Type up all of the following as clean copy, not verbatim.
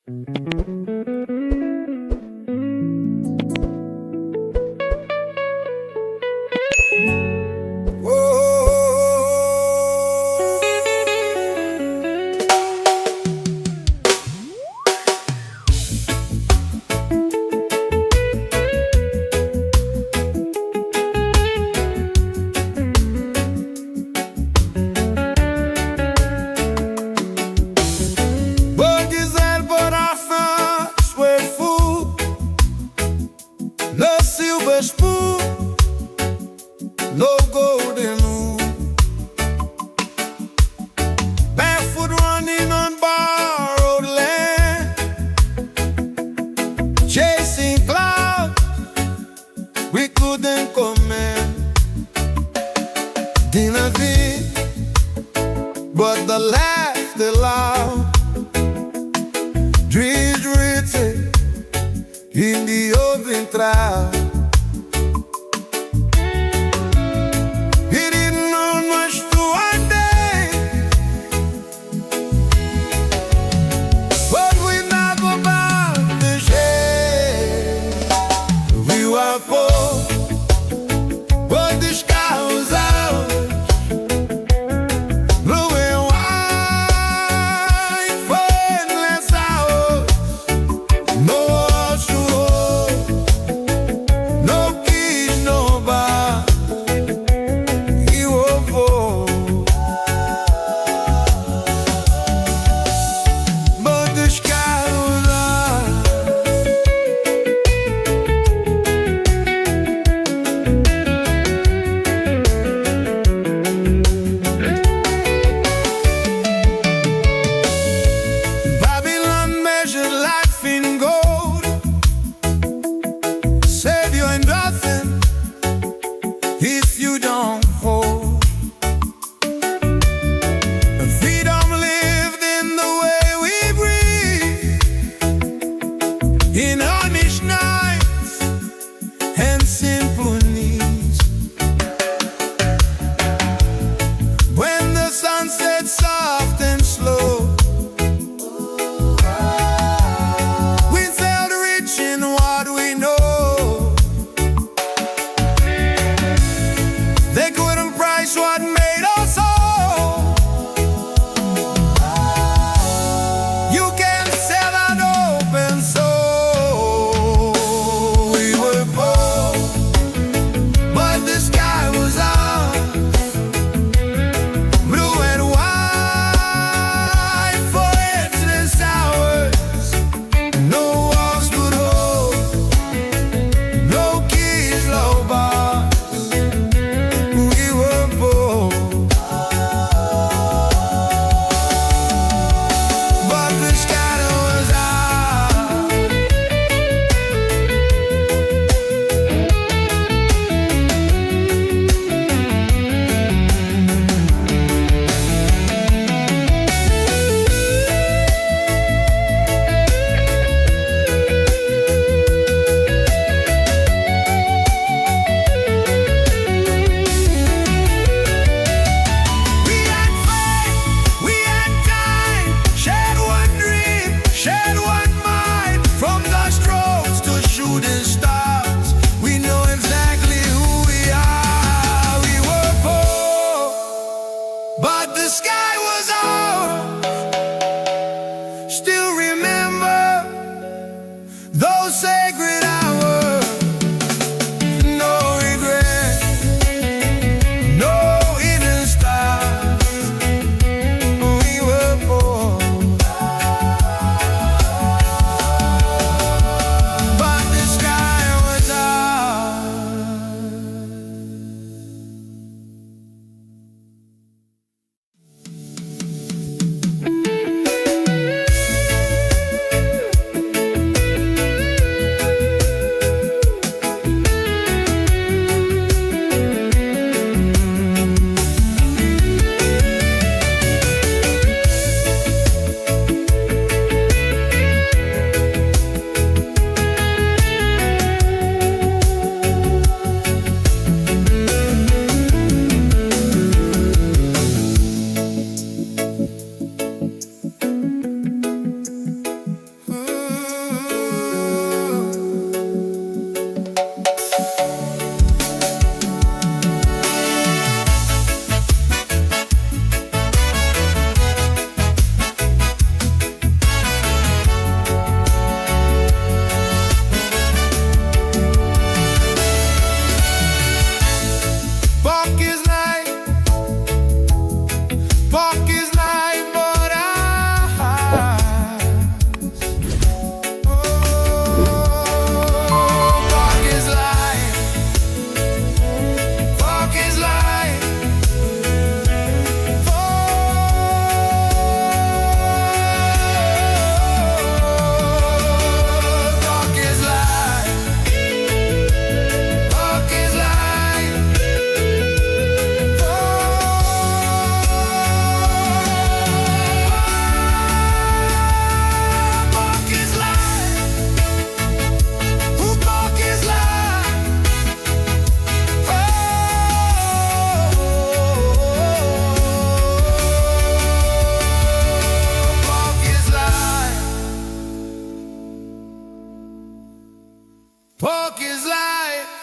Beau diesel pour la fin.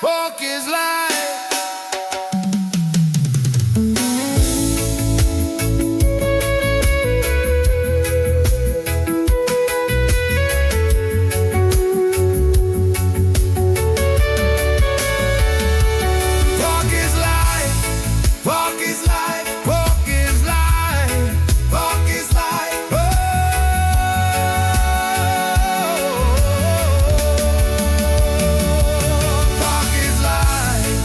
Walk is life. Walk is life. Walk is life. Walk is life. Walk is life. Oh. Walk is life.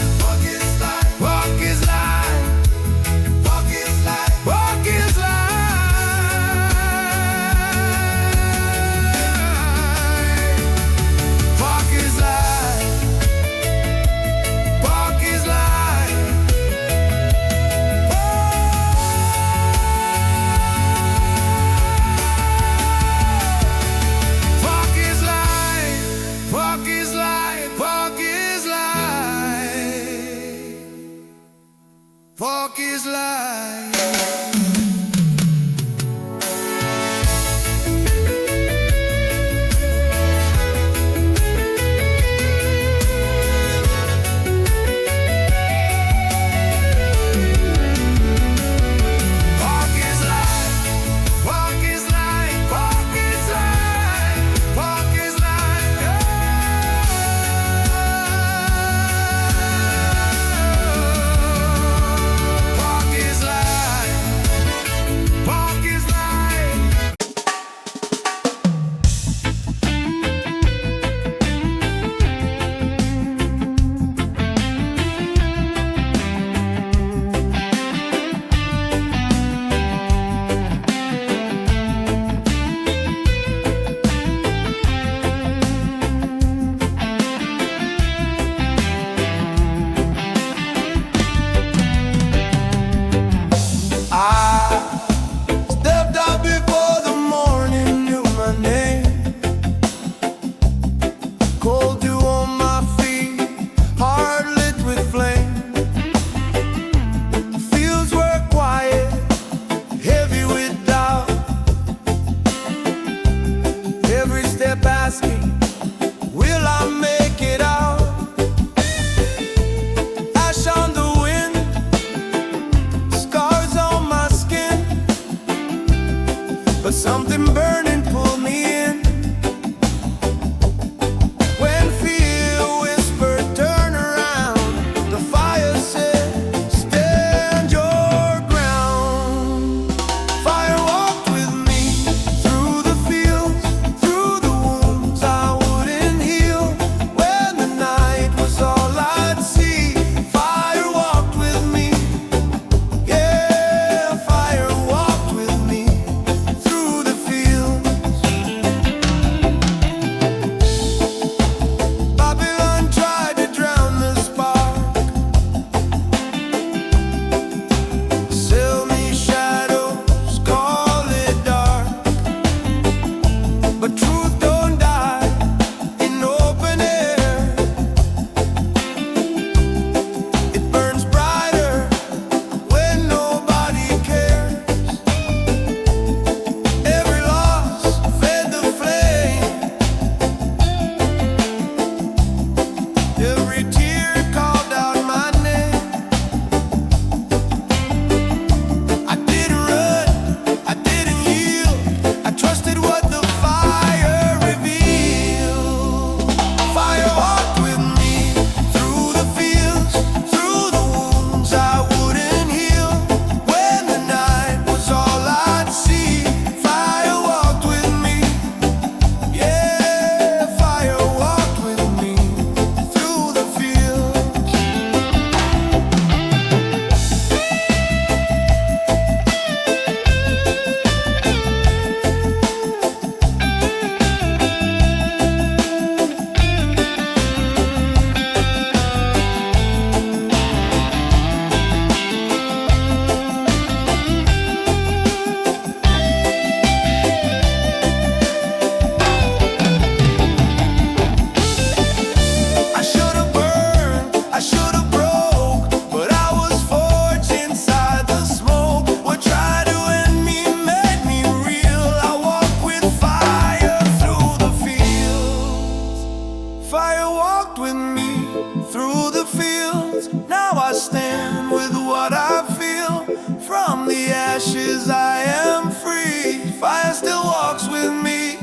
walks with me.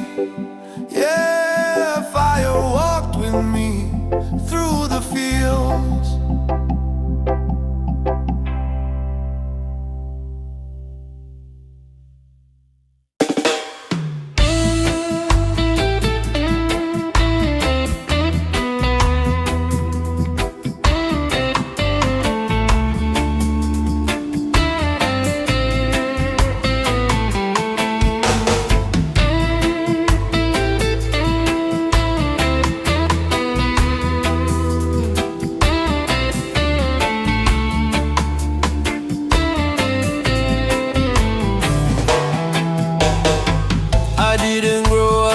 Yeah, fire walked with me through the fields.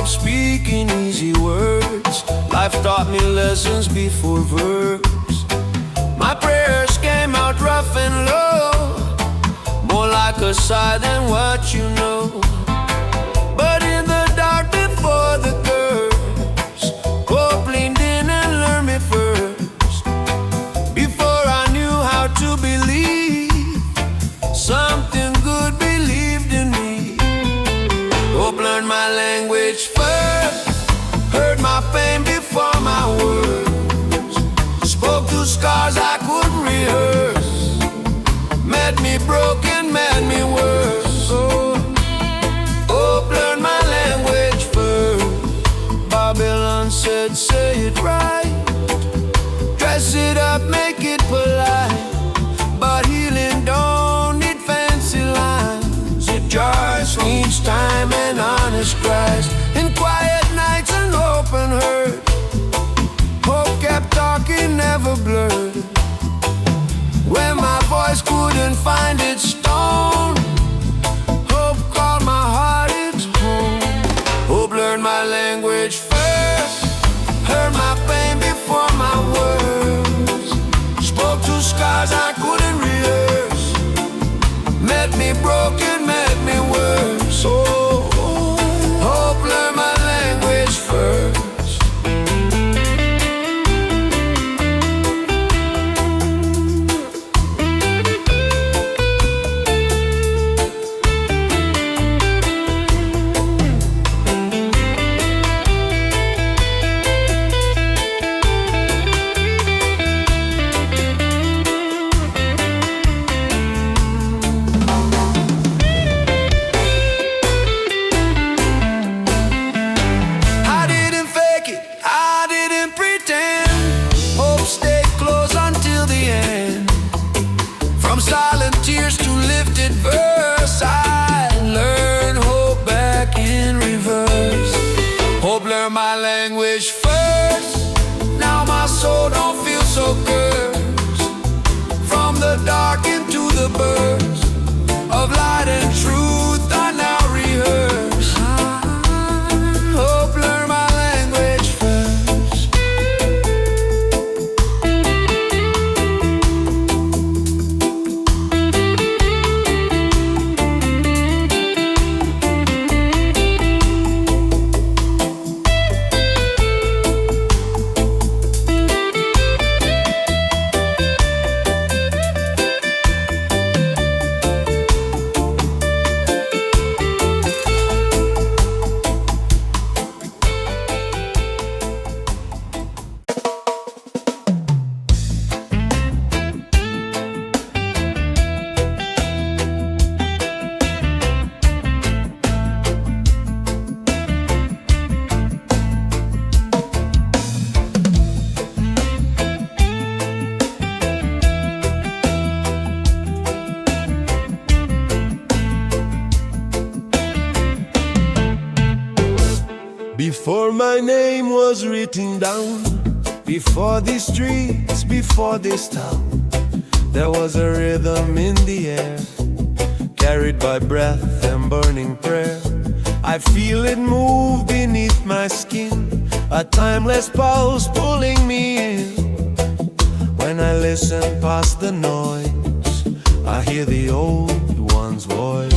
Speaking easy words, life taught me lessons before verbs. My prayers came out rough and low, more like a sigh than what you know. But in the dark before the curse, hope leaned in and learned me first. Before I knew how to believe, something good believed in me. Hope learned my language first, heard my pain before my words, spoke to scars I couldn't rehearse, made me broken, made me worse. Oh, hope learned my language first. Babylon said, say it right, dress it up, make it polite, but healing don't need fancy lines. It just needs time and honest cries, in quiet nights and open hurt. Hope kept talking, never blurred. When my voice couldn't find its tone, hope called my heart its home. Hope learned my language first, heard my pain before my words, spoke to scars I couldn't rehearse, made me broken, made me worse. Oh, hope learned my language first. My language first, now my soul don't feel so cursed. From the dark into the burst of light and truth I now rehearse. Hope learn my language first. Before my name was written down, before these streets, before this town, there was a rhythm in the air, carried by breath and burning prayer. I feel it move beneath my skin, a timeless pulse pulling me in. When I listen past the noise, I hear the old one's voice.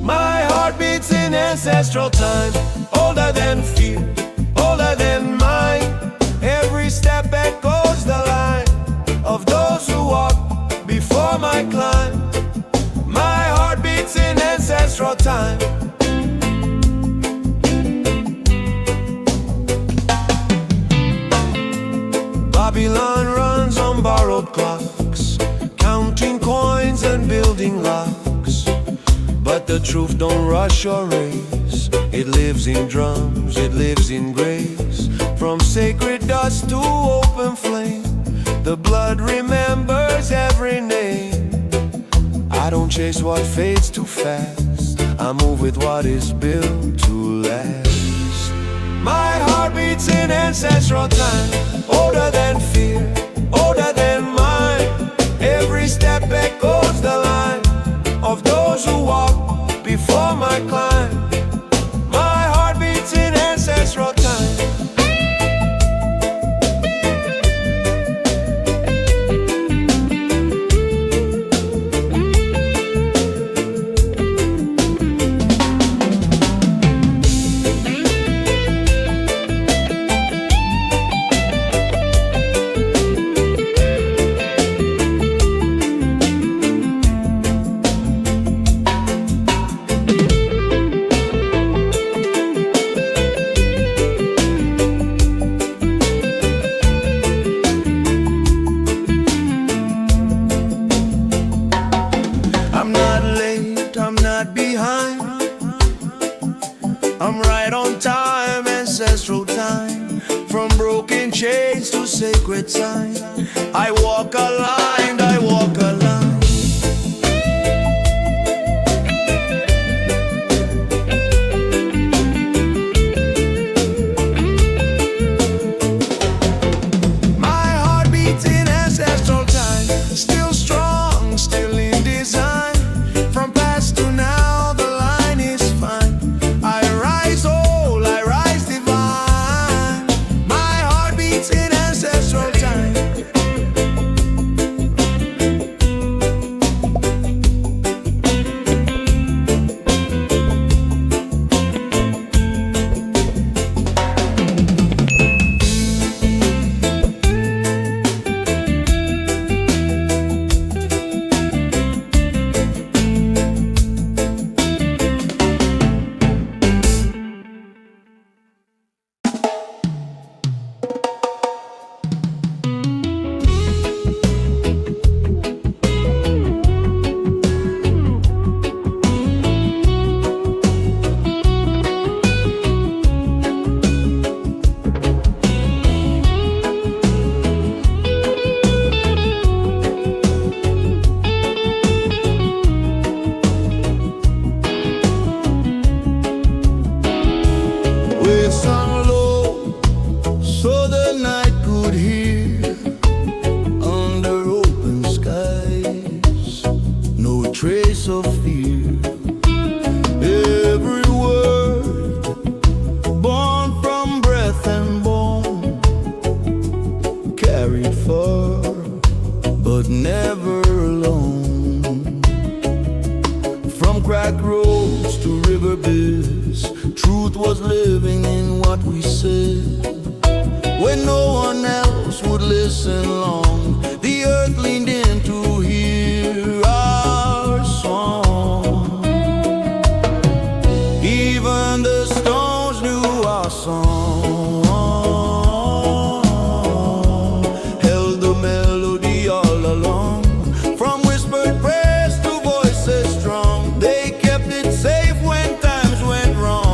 My heart beats in ancestral time, older than fear, older than mine. Every step echoes the line of those who walk before my climb. My heart beats in ancestral time, the truth don't rush or race. It lives in drums, it lives in grace. From sacred dust to open flame, the blood remembers every name. I don't chase what fades too fast, I move with what is built to last. My heart beats in ancestral time, older than fear, older than mine. Every step echoes the line of those who walk before my climb. My heart beats in ancestral time. I'm right on time, ancestral time. From broken chains to sacred sign, I walk aligned, I walk aligned. My heart beats in ancestral time, still strong, still in design. From past to now, the line is fine. I rise whole, I rise divine. My heart beats in ancestral time. Sung low so the night could hear, under open skies, no trace of fear. Every word born from breath and bone, carried far but never alone. From cracked roads to riverbeds, truth was living in what we said. When no one else would listen long, the earth leaned in to hear our song. Even the stones knew our song, held the melody all along. From whispered prayers to voices strong, they kept it safe when times went wrong.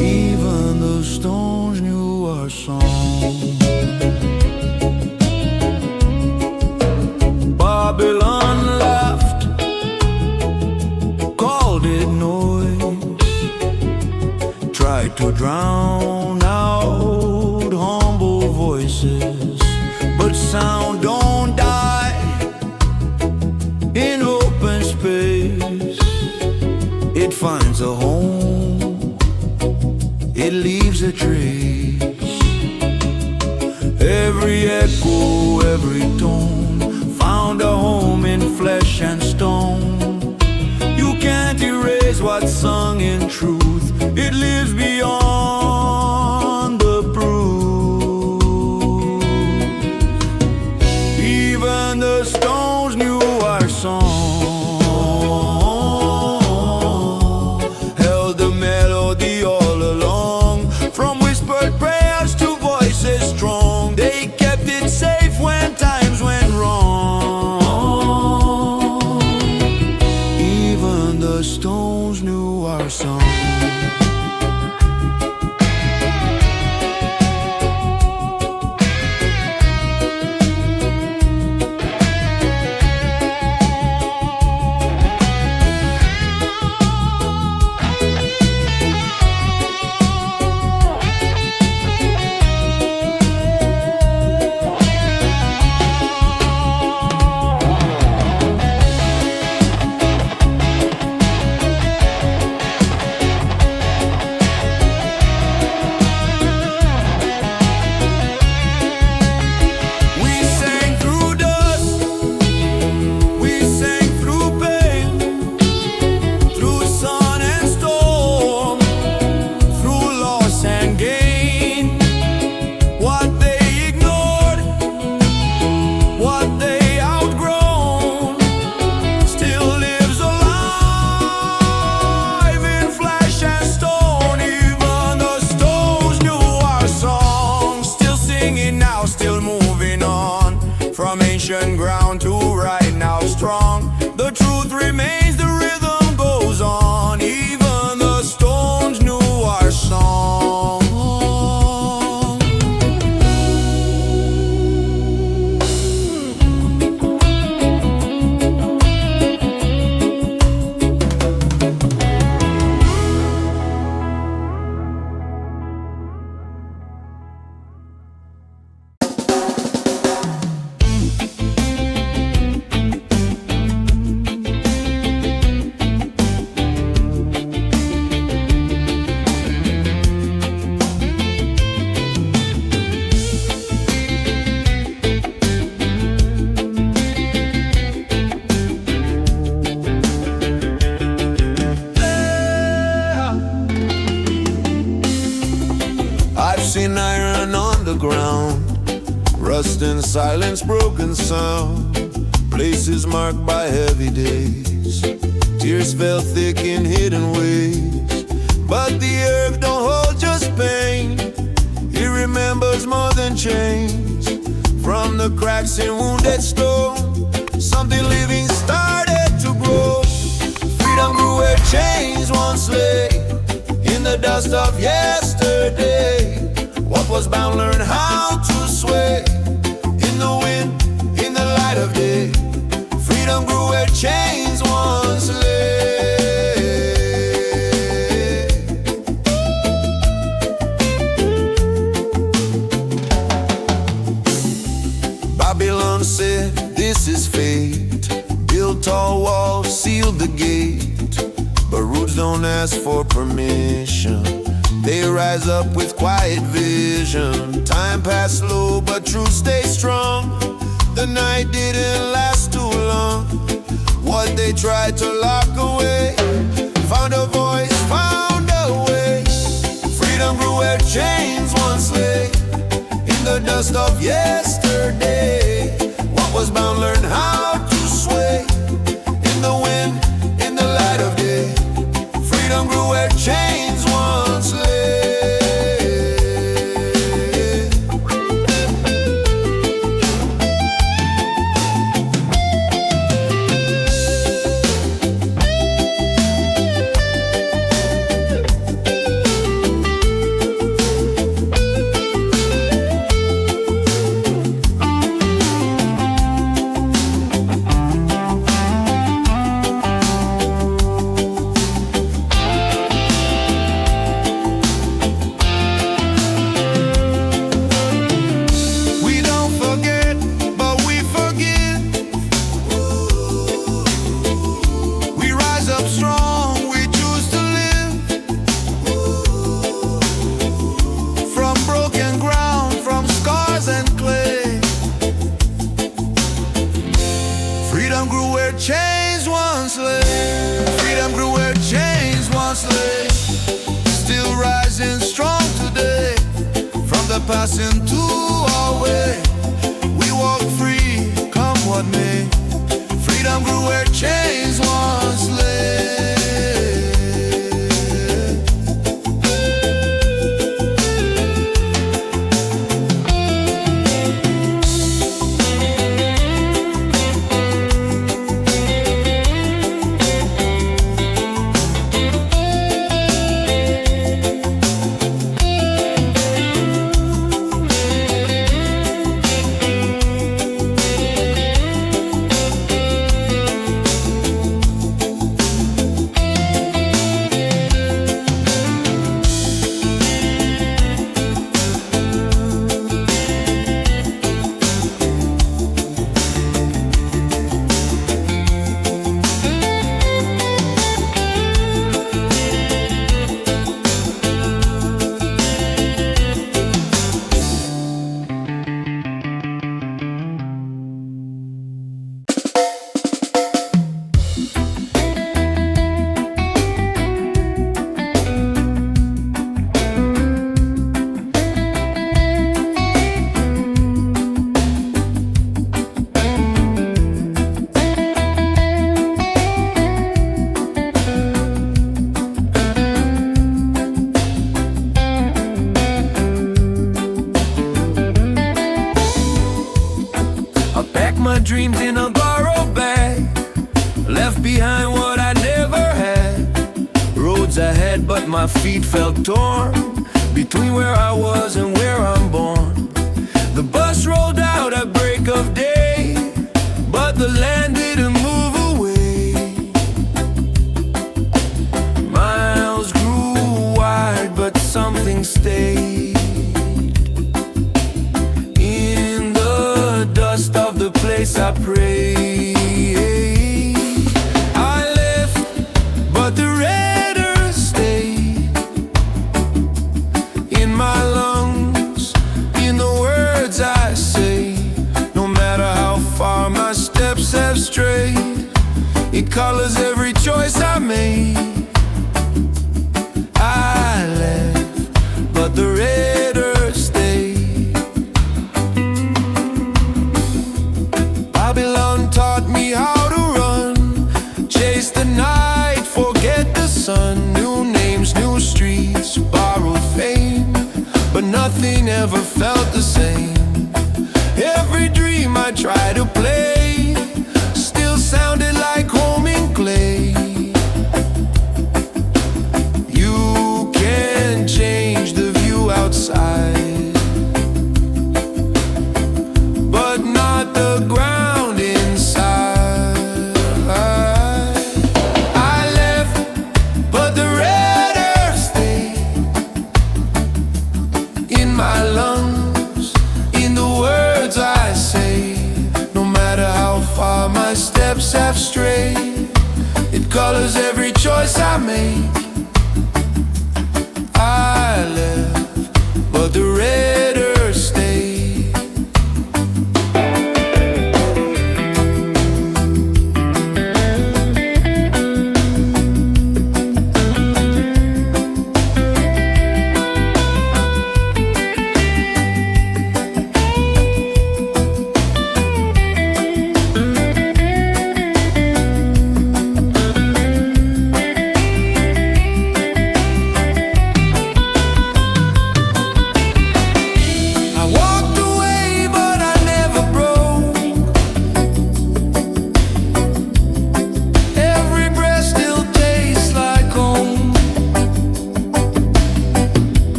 Even the stones knew our song. Babylon laughed, called it noise, tried to drown out humble voices. But sound don't die in open space. It finds a home, it leaves a trace. Every echo, every tone found a home in flesh and stone. You can't erase what's sung in truth, it lives beyond the proof. Even the stones knew our song, held the melody all along. From whispered prayers to voices strong, they kept it safe when times went wrong. stones knew our song. Ground to right now strong. The truth remains, the rhythm goes on. Even the stones knew our song. Seen iron on the ground, rust and silence, broken sound, places marked by heavy days. Tears fell thick in hidden ways, but the earth don't hold just pain. It remembers more than chains. From the cracks in wounded stone, something living started to grow. Freedom grew where chains once lay, in the dust of yesterday. What was bound learned how to sway, in the wind, in the light of day. Freedom grew where chains once lay. Babylon said, this is fate. Built tall walls, sealed the gate, but roots don't ask for permission. They rise up with quiet vision. Time passed slow, but truth stays strong. The night didn't last too long. What they tried to lock away found a voice, found a way. Freedom grew where chains once lay, in the dust of yesterday. What was bound learned how to sway, in the wind, in the light of day. Freedom grew where chains once lay. Chains once lay. Freedom grew where chains once lay. Still rising strong today. From the past into our way, we walk free, come what may. Freedom grew where chains once lay. roads ahead, but my feet felt torn between where I was and where I'm born. The bus rolled out at break of day, but the land didn't move away. Miles grew wide, but something stayed. In the dust of the place I prayed, I left, but the red earth stayed. In my lungs, in the words I say, no matter how far my steps have strayed, it colors every choice I made. I left, but the red earth stayed. Babylon taught me how to run, chase the night, forget the sun. New names, new streets, borrowed fame, but nothing ever felt the same. Every dream I tried to play still sounded like home in clay. You can change the view outside, but not the ground inside. I left, but the red earth stayed. In my lungs, in the words I say, no matter how far my steps have strayed, it colors every choice I make. I left, but the red earth stayed.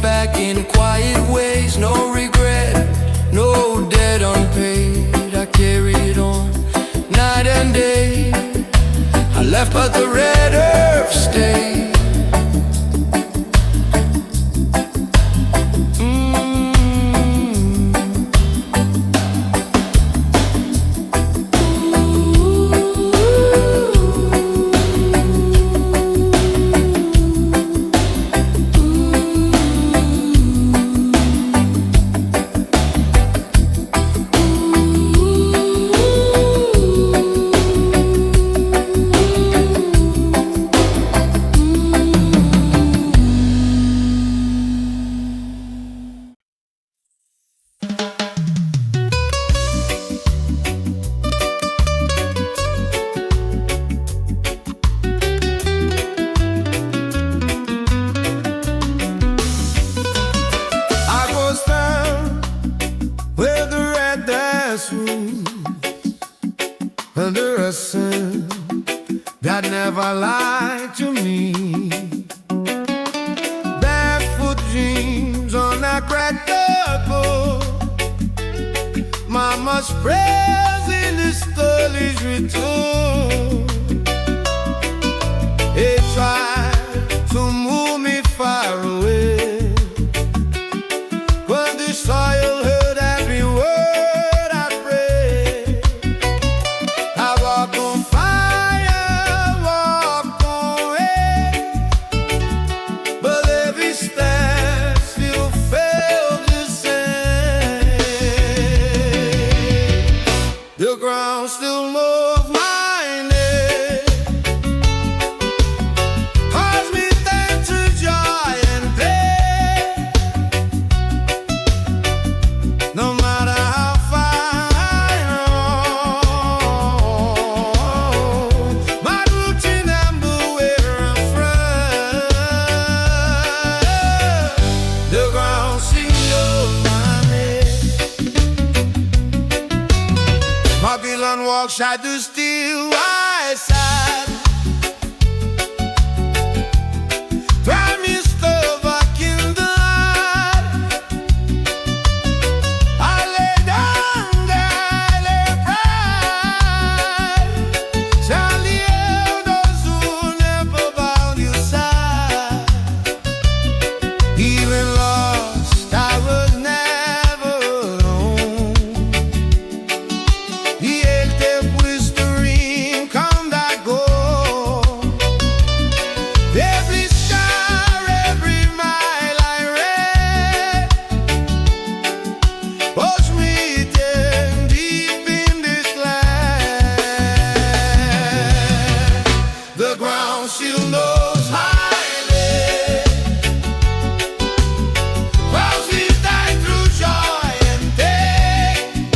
Back in quiet ways, no regret, no debt unpaid. I carried on night and day. I left, but the red earth stayed. Under a sun that never lied to me. Barefoot dreams on a cracked board. Mama's prayers in the story's return. They tried to move me far away, but the soil heard every word I prayed. I walk on fire, walk on air, but every step still felt the same. The ground still moved my name. ground still knows highway. Whilst we die through joy and pain,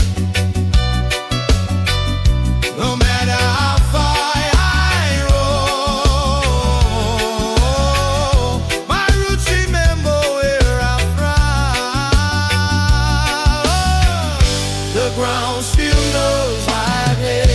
no matter how far I roam, my roots remember where I'm from. The ground still knows my head.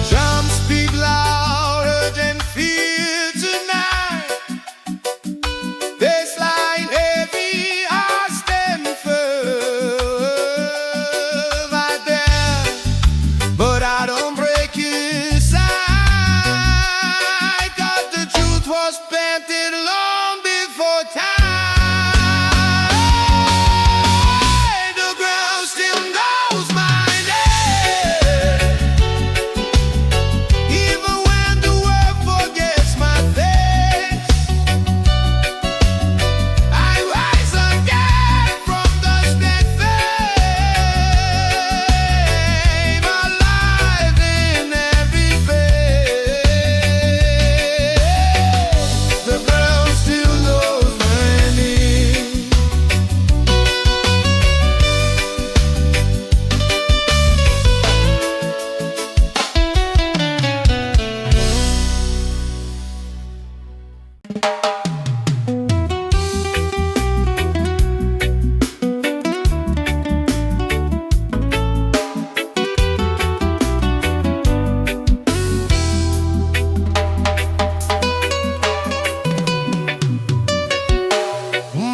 Drums beat louder than fear tonight. Bassline heavy, I stand firm right there, but I don't break inside. 'Cause the truth was planted long before time. The ground still knows my name, even when the world forgets my face. I rise again from dust and fame, alive in every face. The ground still knows my name.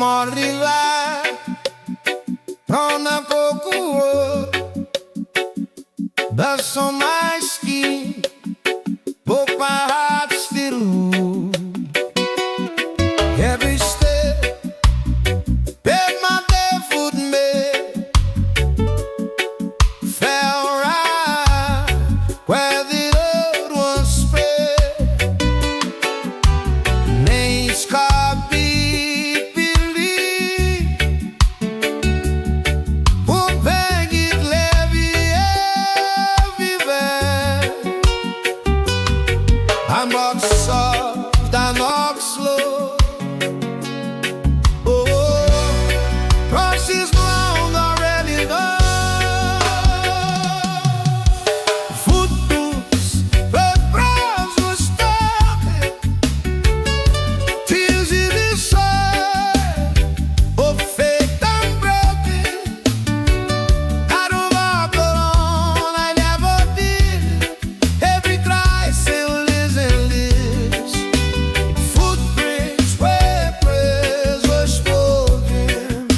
Moriva prona pouco dust on my skin, but my heart still moves. Every step that my barefoot made fell right where the old one spread. Names copied, believe, will beg it levy everywhere. I'm walk soft, I walk slow. Oh, crosses long already done. Footprints, red brows were stalking. Tears in his sight, of faith unbroken. I don't walk alone, I never did. Every cry still lives and lives. Footprints where prayers were spoken.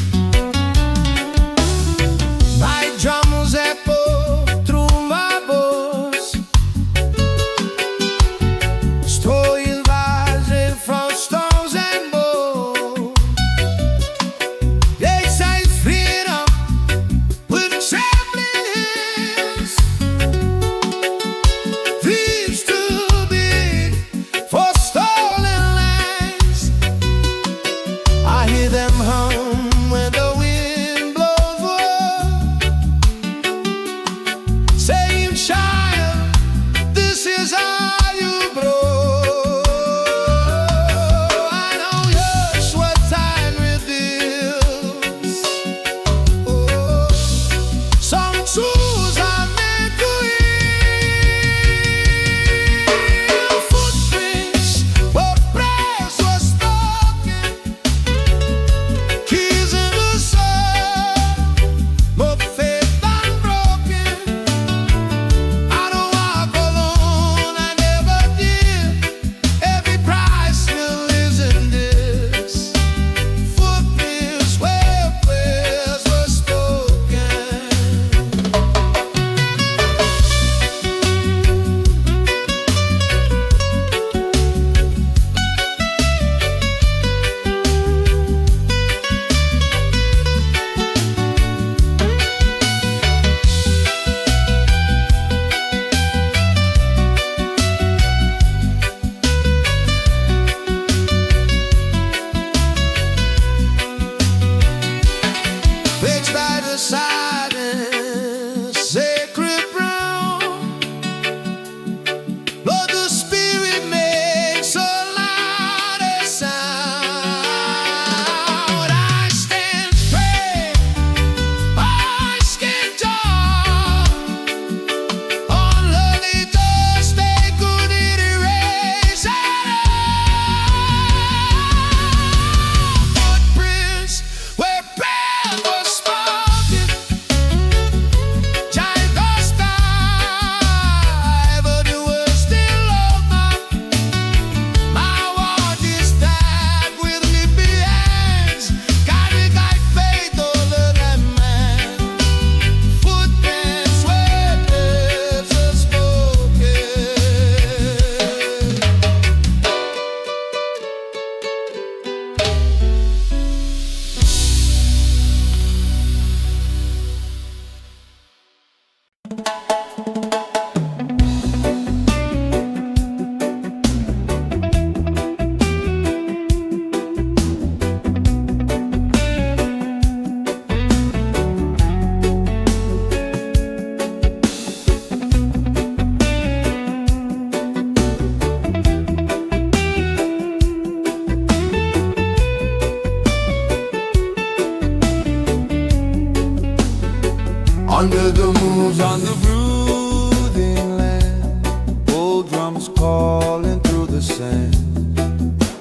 under the moon's on the brooding land. Old drums calling through the sand.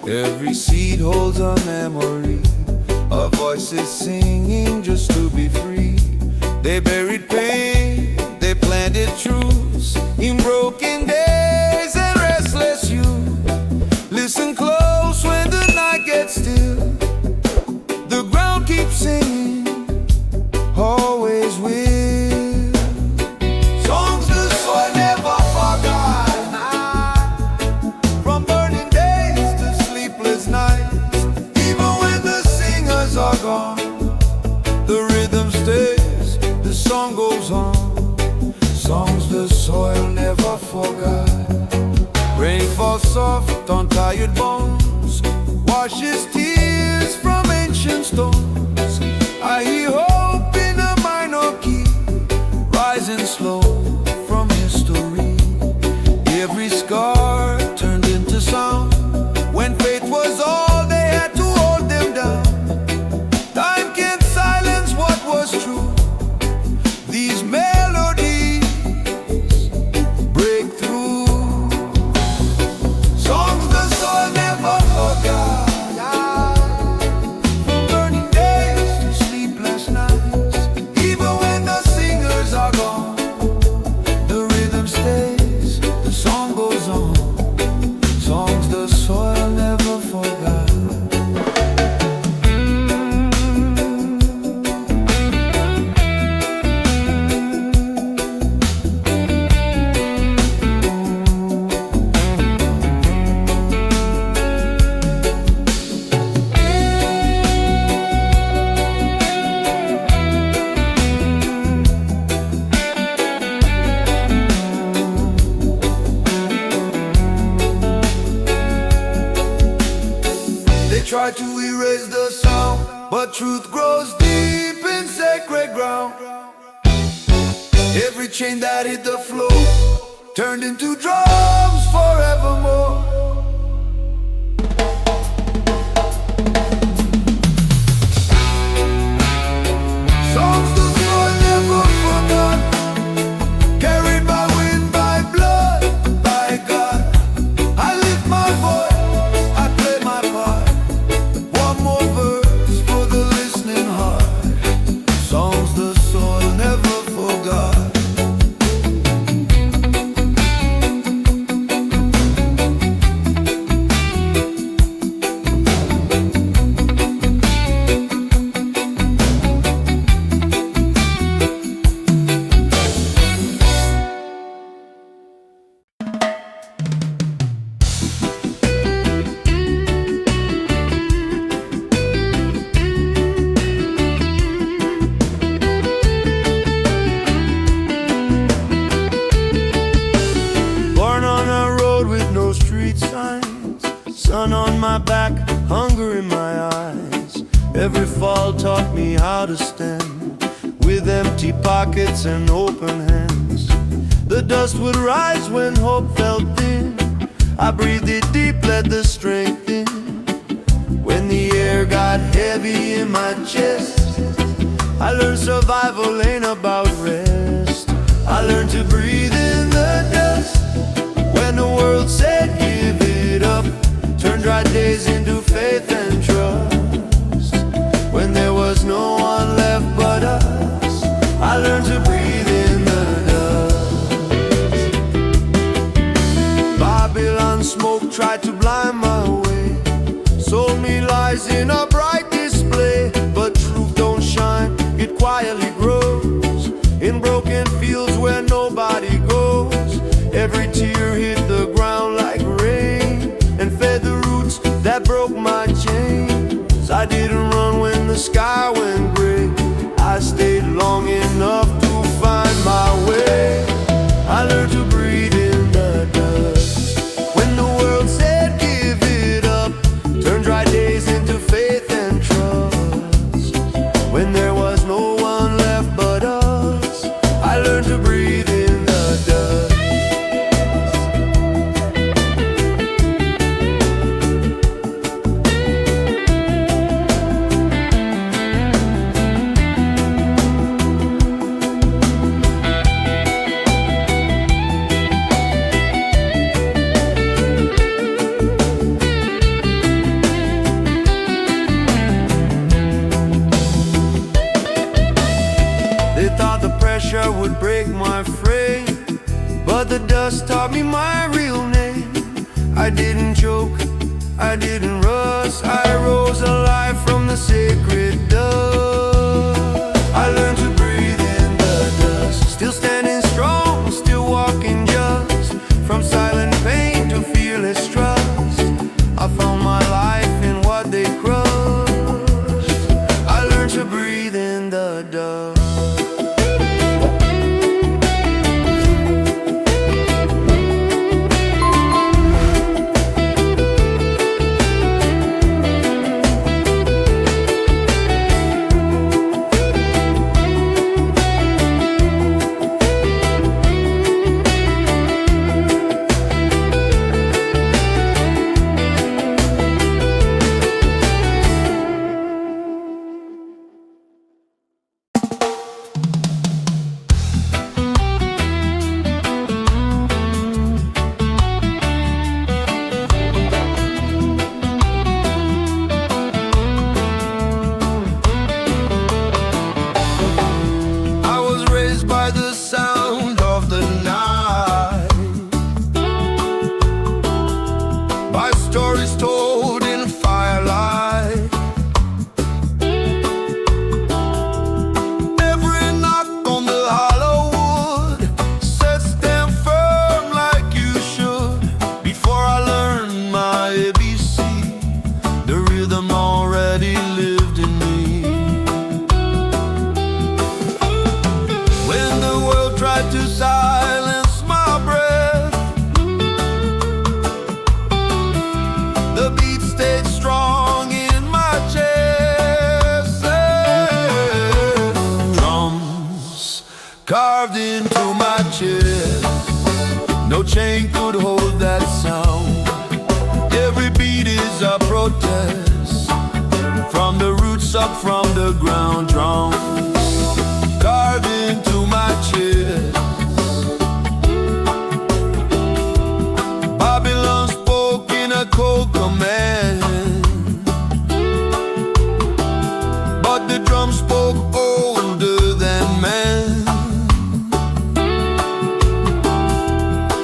Every seed holds a memory of voices singing just to be free. They buried pain, they planted truths in broken days and restless youth. Listen close when the night gets still. The ground keeps singing, always will. Songs the soil never forgot, from burning days to sleepless nights. Even when the singers are gone, the rhythm stays, the song goes on. Songs the soil never forgot. Rain falls soft on tired bones, washes tears from ancient stones. I hear hope in a minor key, rising slow from history. Every scar turned into sound when faith was all they had to hold them down. Time can't silence what was true. These melodies break through. Songs the soil never forgot. From burning days to sleepless nights. Even when the singers are gone, the rhythm stays, the song goes on. Songs the soil never forgot. Try to erase the sound, but truth grows deep in sacred ground. Every chain that hit the floor turned into drums forevermore. Songs the soil never forgot, carried by wind, by blood, by God. I lift my voice, I play my part. One more verse for the listening heart. Songs the soil never forgot. Sun on my back, hunger in my eyes. Every fall taught me how to stand, with empty pockets and open hands. The dust would rise when hope felt thin. I breathed it deep, let the strength in. When the air got heavy in my chest, I learned survival ain't about rest. I learned to breathe in the dust. When the world said give it up, turn dry days into faith and trust. When there was no one left but us, I learned to breathe in the dust. Babylon smoke tried to blind my way, sold me lies in a bright display. But truth don't shine, it quietly grows in broken fields where nobody goes. Every tear hit the ground like rain and fed the roots that broke my chains. I didn't run when the sky went gray, I stayed long enough to find my way. I learned to breathe in the dust. When the world said give it up, turn dry days into faith and trust. When there was no one left but us, I learned to breathe in the dust. pressure would break my frame, but the dust taught me my real name. I didn't choke, I didn't rust, I rose alive from the sacred dust. I learned to breathe in the dust, still standing strong, still walking just, from silent pain to fearless trust. I found my life in what they crushed. I learned to breathe in the dust. To silence my breath, the beat stayed strong in my chest. Drums carved into my chest, no chain could hold that sound. Every beat is a protest, from the roots up from the ground. Drums carved into my chest, Babylon spoke in a cold command, but the drum spoke older than man.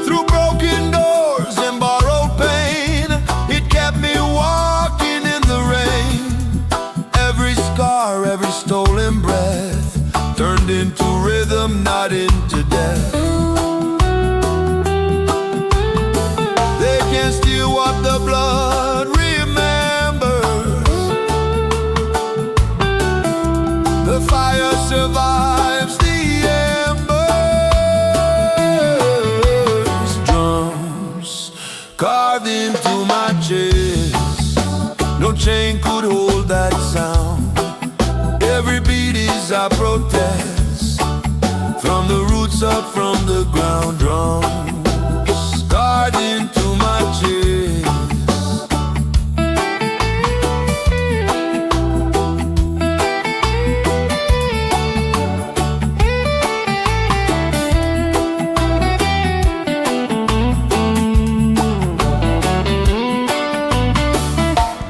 Through broken doors and borrowed pain, it kept me walking in the rain. Every scar, every stolen breath turned into rhythm, not into death. They can't steal what the blood remembers. The fire survives the embers. Drums carved into my chest, no chain could hold that sound. Every beat is a protest, from the roots up from the ground. Drums carved into my chest.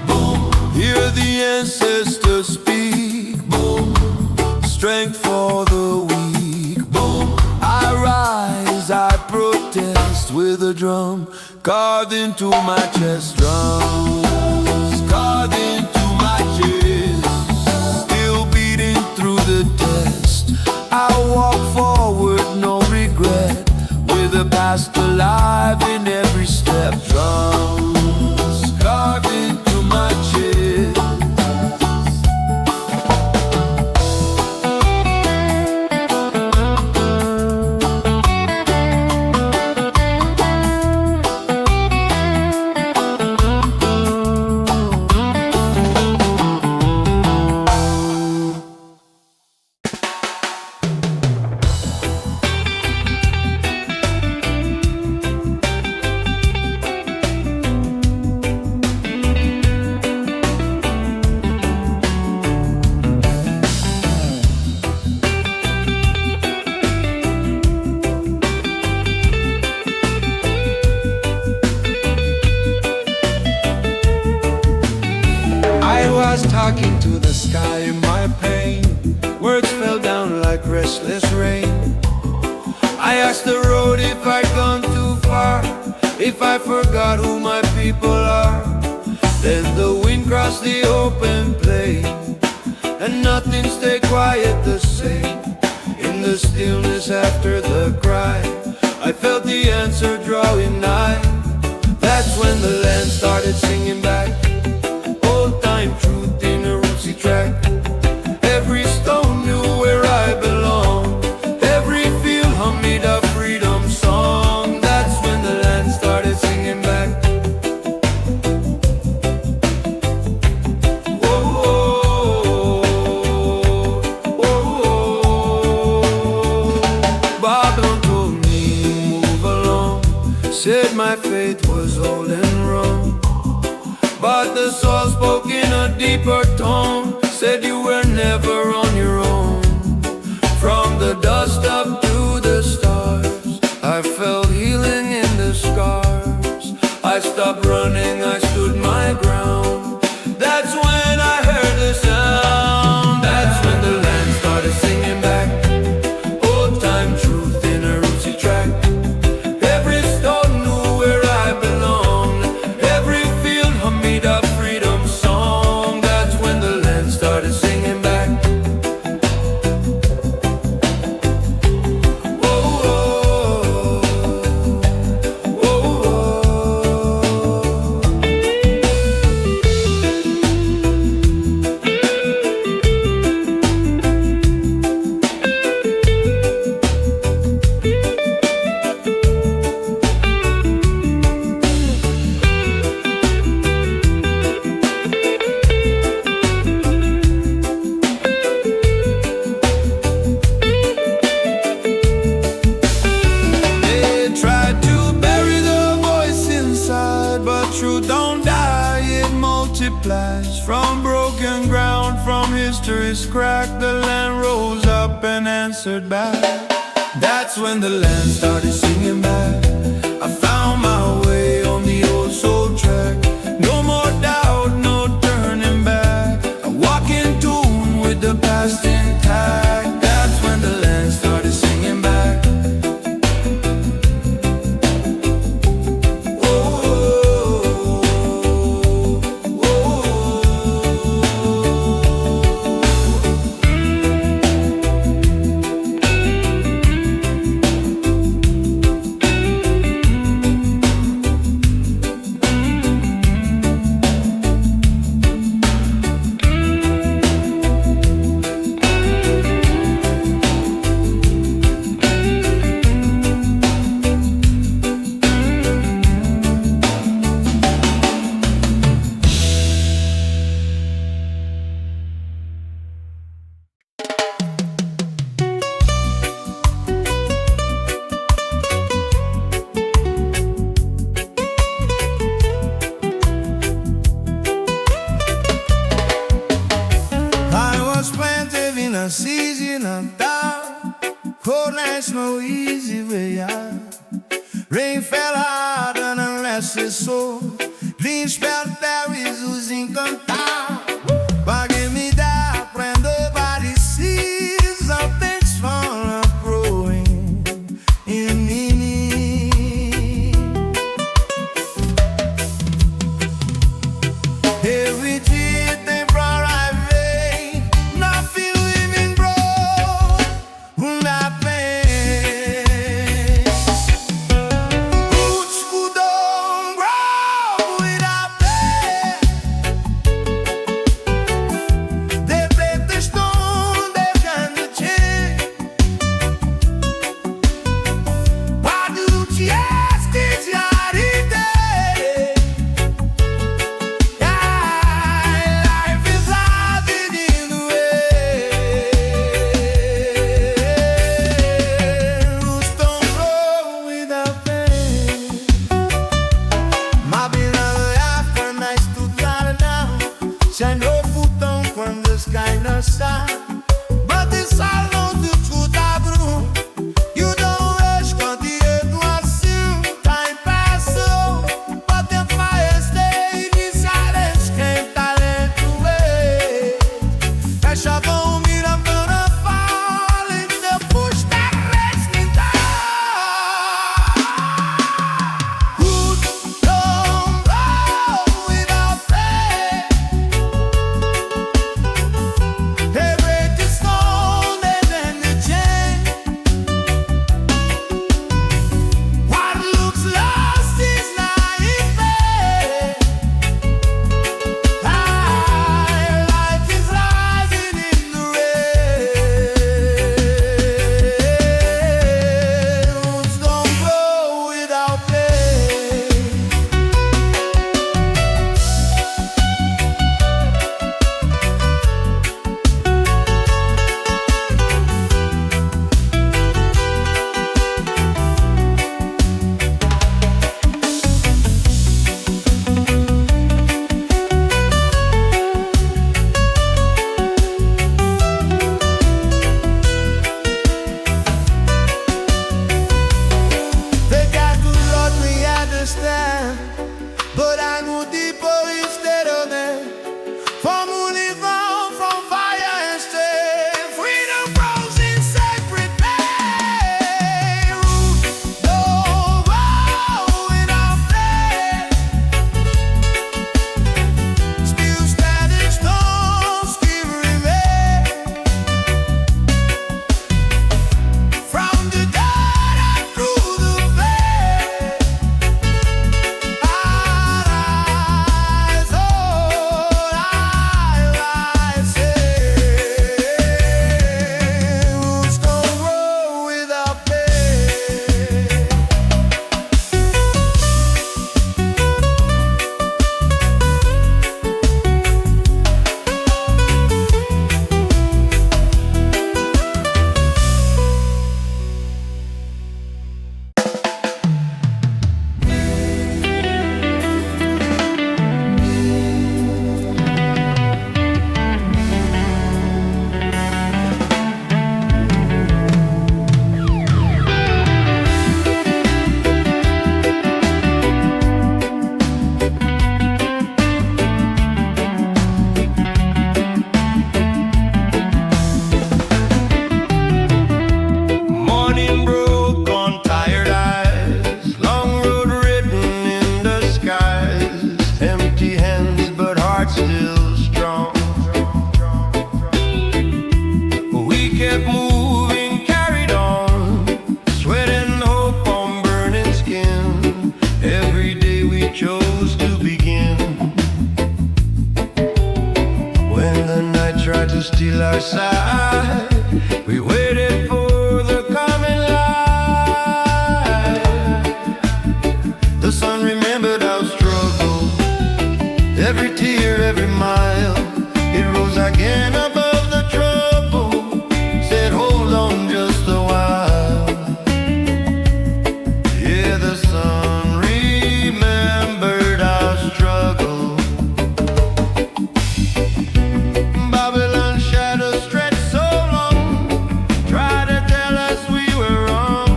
Boom, hear the ancestors speak. Boom, strength for the weak. Boom, I rise, I protest with a drum carved into my chest. Drums carved into my chest, still beating through the test. I walk forward, no regret, with the past alive in every step. Drums carved into my chest. Talking to the sky in my pain, words fell down like restless rain. I asked the road if I'd gone too far, if I forgot who my people are. Then the wind crossed the open plain, and nothing stayed quiet the same. In the stillness after the cry, I felt the answer drawing nigh. That's when the land started singing back old time truth in a rootsy track. Every stone knew where I belong, every field hummed a freedom song. That's when the land started singing back. Whoa, whoa, whoa. Babylon told me move along, said my faith was old and wrong. But the soul spoke in a deeper tone, said you were never on your own. From the dust up to the stars, I felt healing in the scars. I stopped running, I stood my ground. That's when I heard the sound. That's when the land started singing back old time truth in a rootsy track. Every stone knew where I belonged, every field hummed a freedom song. That's when the land started singing back. Whoa, whoa, whoa. They tried to bury the voice inside, but truth don't die, it multiplies. From broken ground, from history's crack, the land rose up and answered back. That's when the land started singing back. I found my way on the old soul track. No more doubt, no turning back. I walk in tune with the past intact. That's when the land started singing back. Whoa, whoa. I was planted in a season of doubt, cold nights no easy way out. Rain fell hard on a restless soul, green spelt berries oozing contact. Forgive me that when nobody sees something's small of growing in me. Every tear they brought I vein, nothing living grow, that pain. Roots who don't grow without pain. kept moving, carried on, sweat and hope on burning skin. Every day we chose to begin. When the night tried to steal our sight, we waited for the coming light. The sun remembered our struggle, every tear, every mile. It rose again above the trouble, said hold on just a while. Yeah, the sun remembered our struggle. Babylon's shadow stretched so long, tried to tell us we were wrong.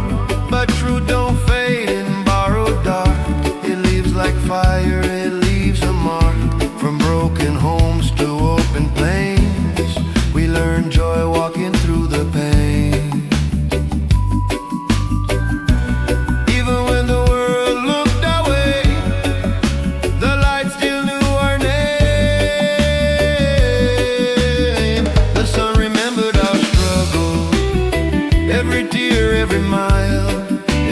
But truth don't fade in borrowed dark. It leaves like fire, it leaves a mark. From broken homes to open plains, we learn joy walking through the pain. Even when the world looked away, the light still knew our name. The sun remembered our struggle, every tear, every mile.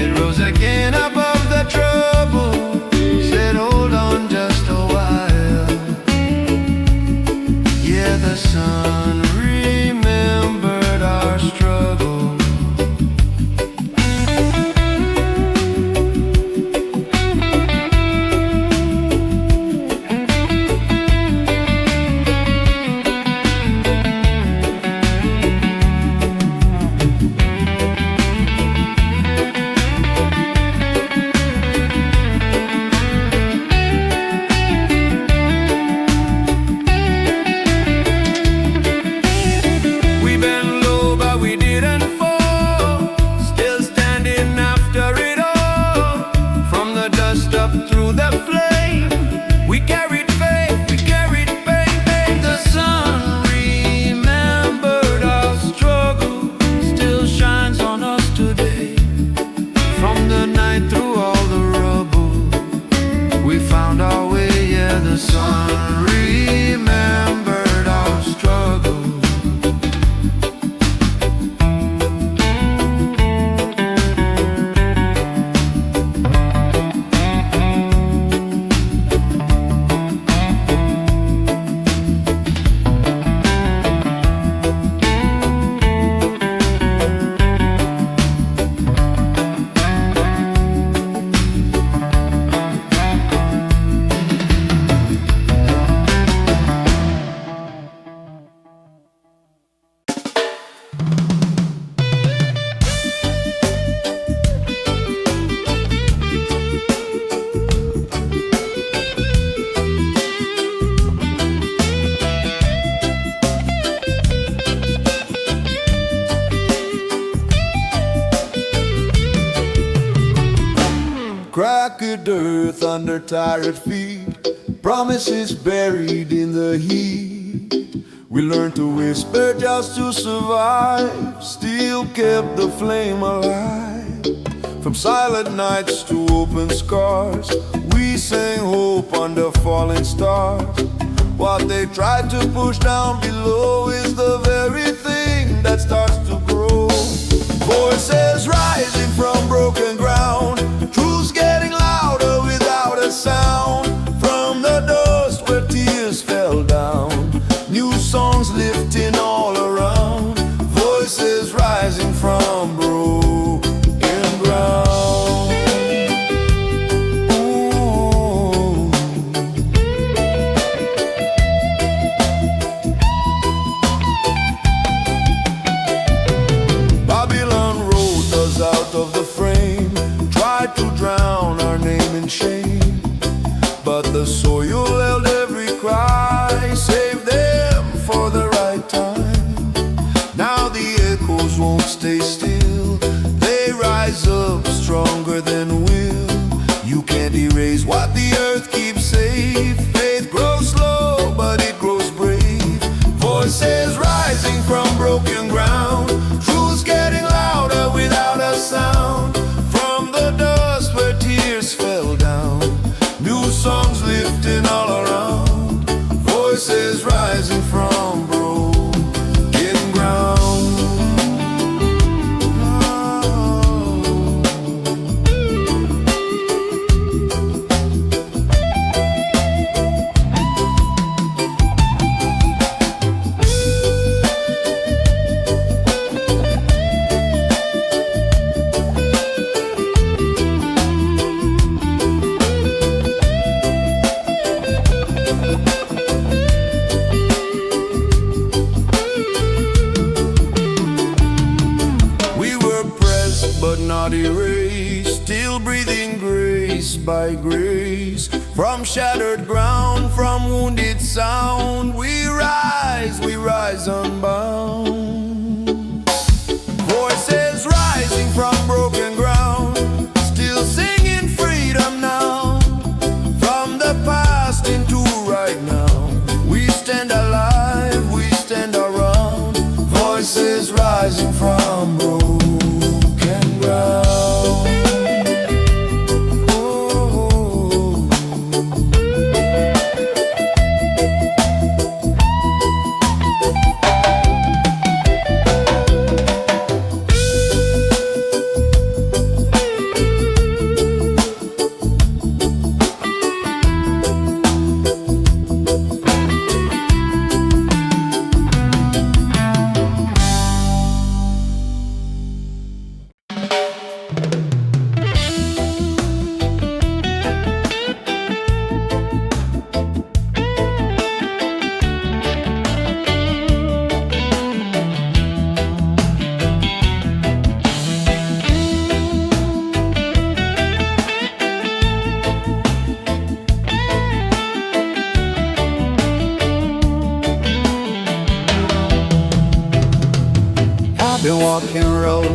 It rose again above the trouble, said hold on just a while. Yeah, the sun remembered our struggle. We bent low, but we didn't fall. Still standing after it all. From the dust up through the flame, we carried faith, we carried faith. The sun remembered our struggle, still shines on us today. From the night through all the rubble, we found our way. Yeah, the sun remembered our struggle. Cracked earth under tired feet, promises buried in the heat. We learned to whisper just to survive, still kept the flame alive. From silent nights to open scars, we sang hope under falling stars. What they tried to push down below is the very thing that starts to grow. Voices rising from broken ground, truths getting louder without a sound. From the dust where tears fell down, new songs lifting all around. Voices rising from broken ground. Ooh. Babylon wrote us out of the frame, tried to drown our name in shame, but the soil held every cry, saved them for the right time. Now the echoes won't stay still, they rise up stronger than will. You can't erase what the earth keeps safe. Faith grows slow, but it grows brave. Voices rising from broken ground, truths getting louder without a sound. From the dust where tears fell down, new songs lifting all around. Voices rising from broken ground. not erased, still breathing grace by grace. From shattered ground, from wounded sound, we rise unbound. Voices rising from broken ground, still singing freedom now. From the past into right now, we stand alive, we stand around. Voices rising from broken ground. Been walking road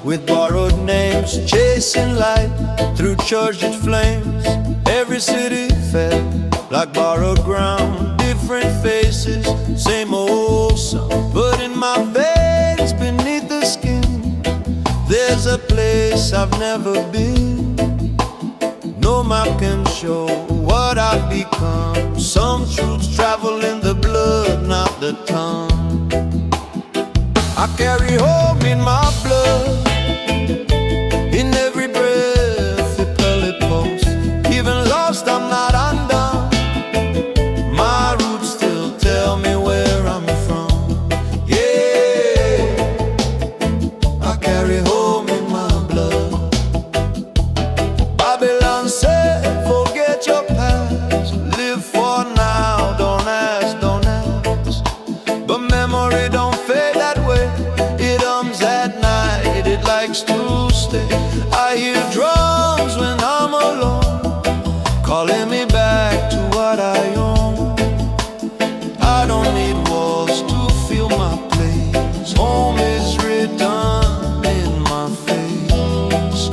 with borrowed names, chasing light through charged flames. Every city felt like borrowed ground, different faces, same old song. But in my veins, beneath the skin, there's a place I've never been. No map can show what I've become. Some truths travel in the blood, not the tongue. I carry home in my blood, in every breath, a pellet pulse. Even lost, I'm not undone. My roots still tell me where I'm from. Yeah, I carry home in my blood. Babylon said, forget your past, live for now, don't ask, don't ask. But memory don't fade that way. It hums at night, it likes to stay. I hear drums when I'm alone, calling me back to what I own. I don't need walls to feel my place. Home is written in my face.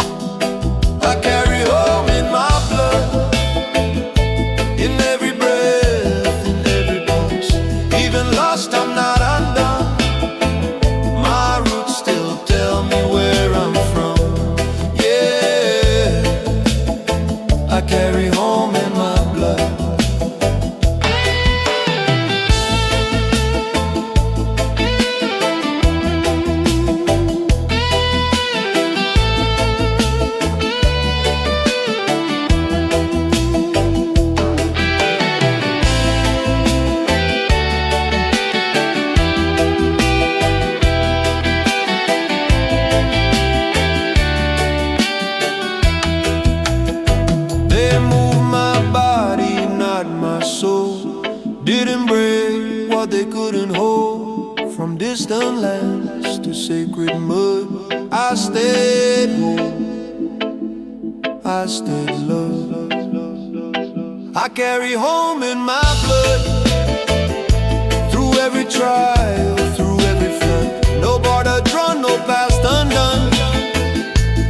I carry home in my blood, in every breath, in every pulse. Even lost, I'm not undone. My roots still tell me where I'm from. Yeah, I carry home in my blood. They move my body, not my soul. Didn't break what they couldn't hold. From distant lands to sacred mud, I stayed home, I stayed loved. I carry home in my blood, through every trial, through every flood. No border drawn, no past undone.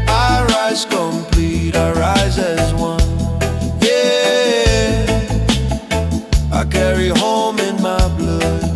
I rise complete, I rise as one. Yeah, I carry home in my blood.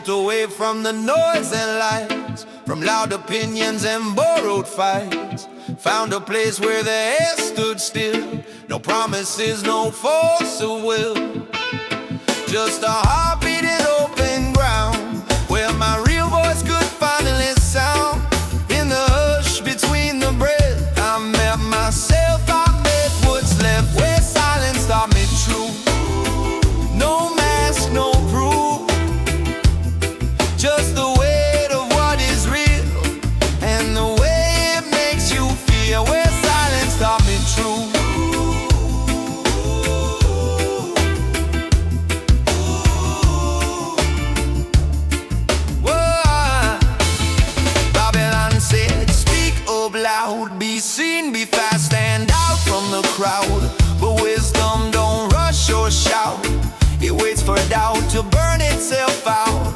drift away from the noise and lights, from loud opinions and borrowed fights. Found a place where the air stood still, no promises, no force of will. Just a heartbeat in open ground, where my real voice could finally sound. In the hush between the breath, I met myself, I met what's left, where silence taught me true. No mask, no proof, just the weight of what is real, and the way it makes you feel, where silence taught me true. Loud, be seen, be fast, stand out from the crowd. But wisdom don't rush or shout, it waits for doubt to burn itself out.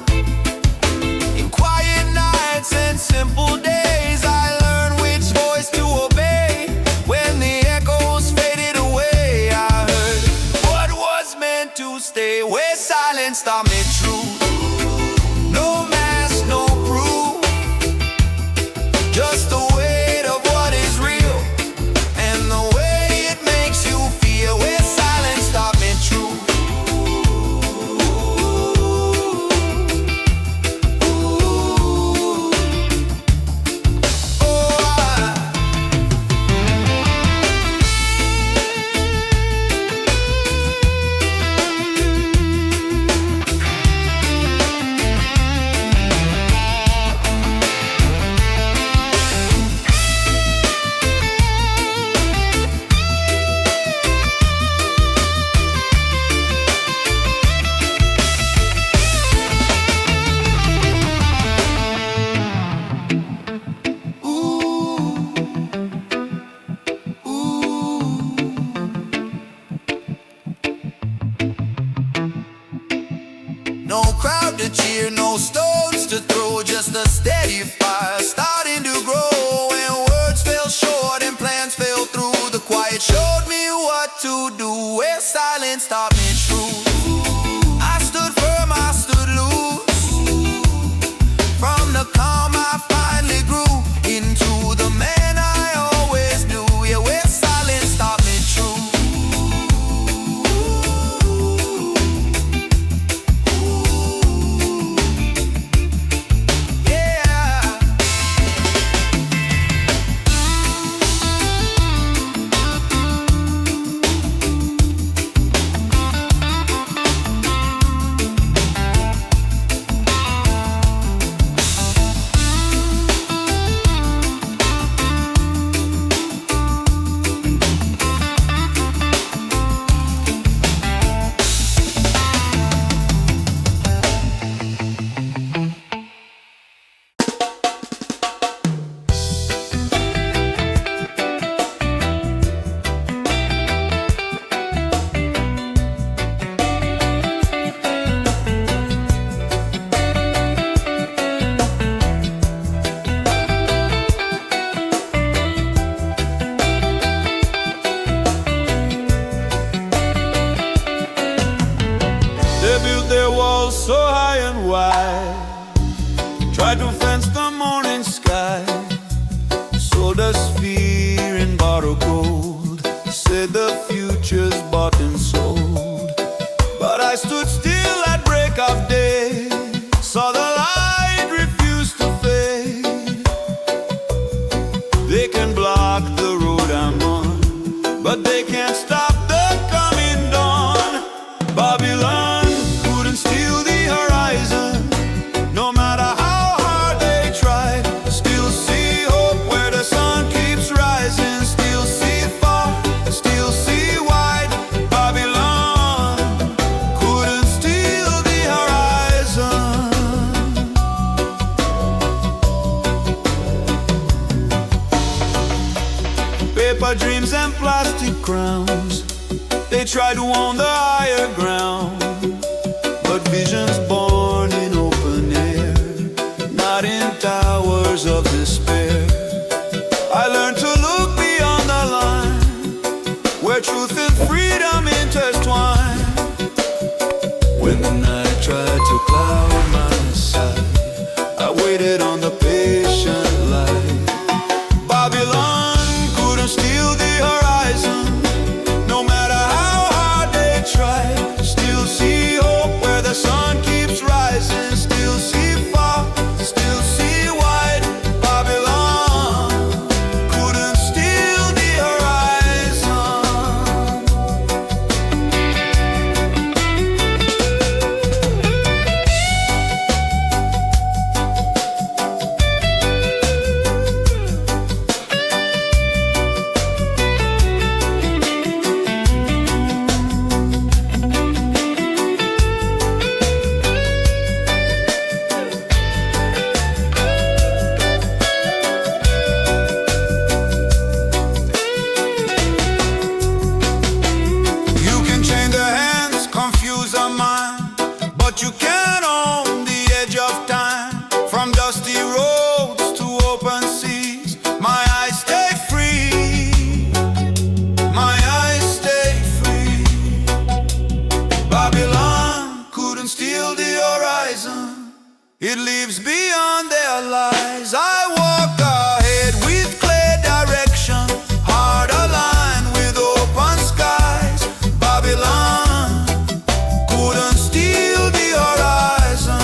In quiet nights and simple days, I learned which voice to obey. When the echoes faded away, I heard what was meant to stay, where silence taught me truth. No mask, no proof, just the no crowd to cheer, no stones to throw, just a steady fire starting to grow. When words fell short and plans fell through, the quiet showed me what to do, where silence taught me truth. I stood firm, I stood loose, from the calm I finally grew into the man I always knew, yeah, where silence taught me truth. So high and wide, tried to fence the morning sky, sold us fear in bottle gold, said the future's bought and sold. But I stood still at break of day, saw the light refuse to fade. They can block the road I'm on, but they can't stop the coming dawn. Babylon couldn't steal the horizon, no matter how hard they tried. Still see hope where the sun keeps rising, still see far, still see wide. Babylon couldn't steal the horizon. Paper dreams and plastic crowns, they try to own the higher ground. But visions born in open air, not in towers of despair. I learned to look beyond the line, where truth and freedom intertwine. When the night tried to cloud my Babylon couldn't steal the horizon. It lives beyond their lies. I walk ahead with clear direction, heart aligned with open skies. Babylon couldn't steal the horizon.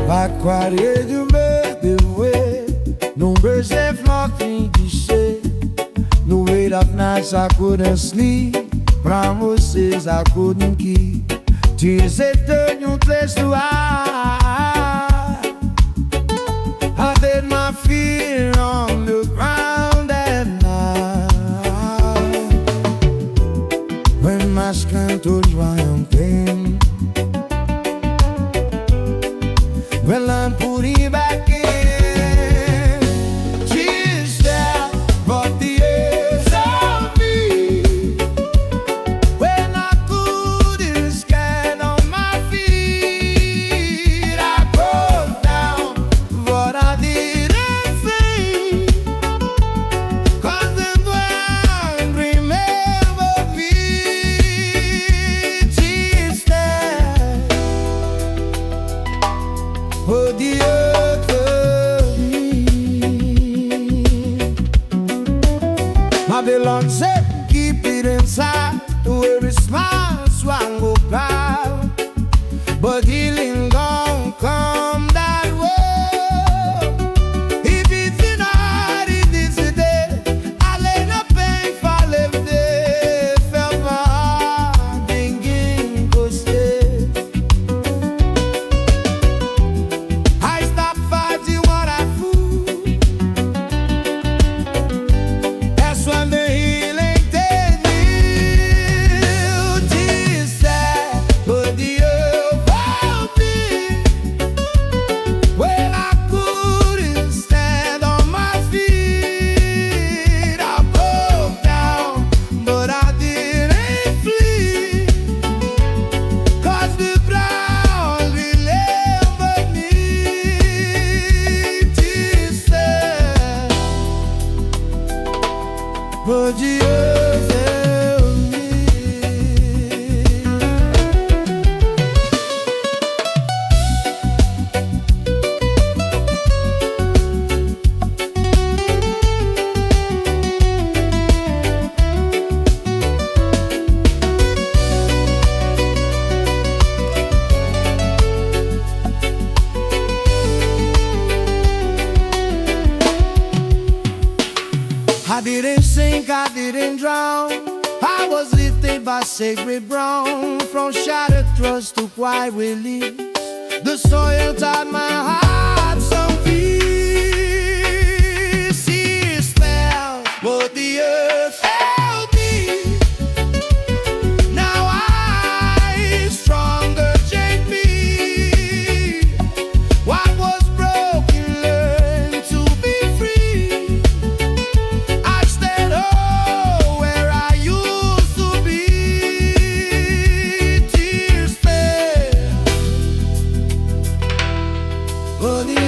Va croire du bébé, nombreux inflants clichés. No wait up nights I couldn't sleep, promises I couldn't keep. Tears that turn your place to hide. I laid my feet on the ground at night. When my strength was triumphing, well, I'm putting back in. Tears down, but the years of me. When I couldn't stand on my feet, I broke down, but I didn't faint. 'Cause the ground remembered me. Tears down, for the earth of me. Babylon said, keep it inside, where it smiles, swang go proud. But healing gon' come that way. If it's not, it is today. I lay no pain for live day. Felt my heart thinking, go stay. I stopped fighting what I fool. That's when the healing takes me. Tears sad, but the earth helped me. When I couldn't stand on my feet, I broke down, but I didn't flee. 'Cause the ground remembered me. Tears sad, but the earth held me. I didn't sink, I didn't drown. I was lifted by sacred brown. From shattered trust to quiet release, the soil taught my heart some peace. Tears fell, but the earth held me. Now I stronger change me. What was broken learned to be free. I stand whole where I used to be. Tears fell, but the